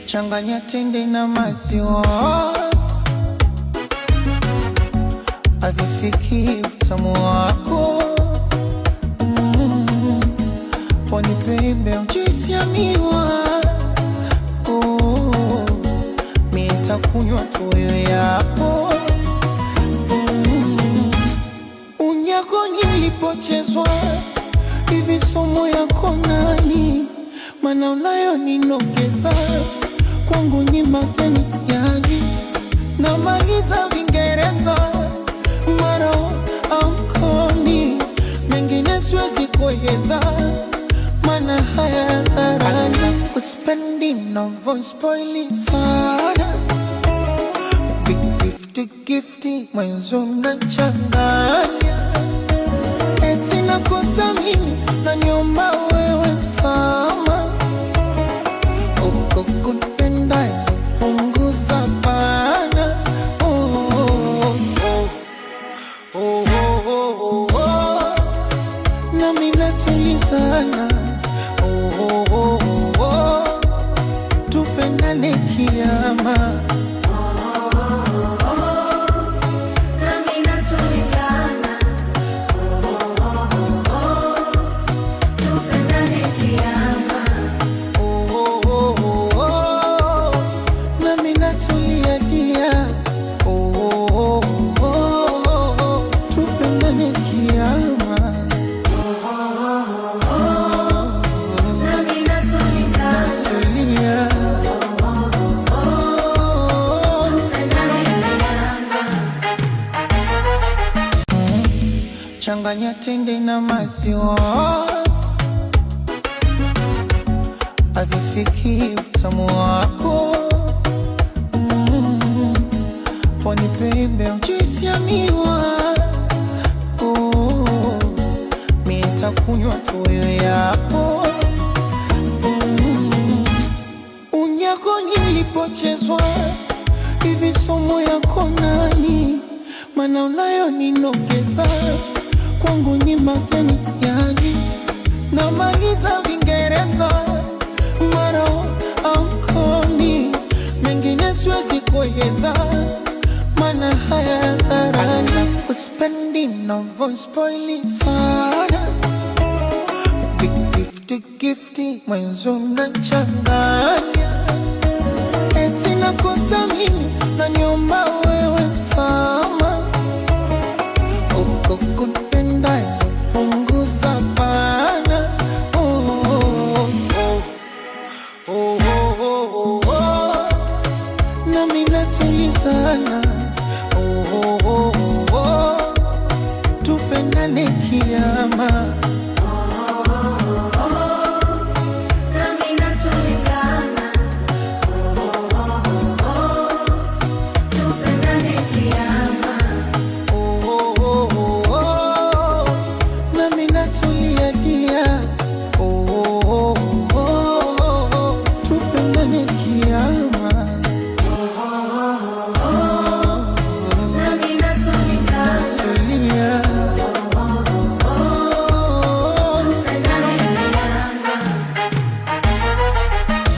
changanya tende na maziwa, havifiki utamu wako. Pwani pembe mjuisi ya miwa, mi nitakunywa tuyo yapo. Unyako nilipochezwa, hivi somo yako nani? Mana unayo ninogeza, kwangu ni mageni yani. Namaliza Vingereza, maro amkoni, mengine siwezi kueleza, mana haya dharani. Uspendi na voice spoiling sana, gifty mwenzo mnachanganya. Eti nakosa mimi, naniomba wewe msama. Uko kunipenda, punguza bana. Nami natulizana, tupendane kiyama. Changanya tende na maziwa, havifiki utamu wako. Pwani pembe mjuisi ya miwa, mi nitakunywa tuyo yapo. Unyako nilipochezwa, hivi somo yako nani? Mana unayo ninogeza, kwangu ni mageni yani. Namaliza Vingereza, maro amkoni, mengine siwezi kueleza, mana haya dharani. Uspendi na voice spoiling sana, gifty mwenzo mnachanganya. Eti nakosa mimi, naniomba wewe msama. Uko kunipenda, punguza bana. Nami natulizana, tupendane kiyama.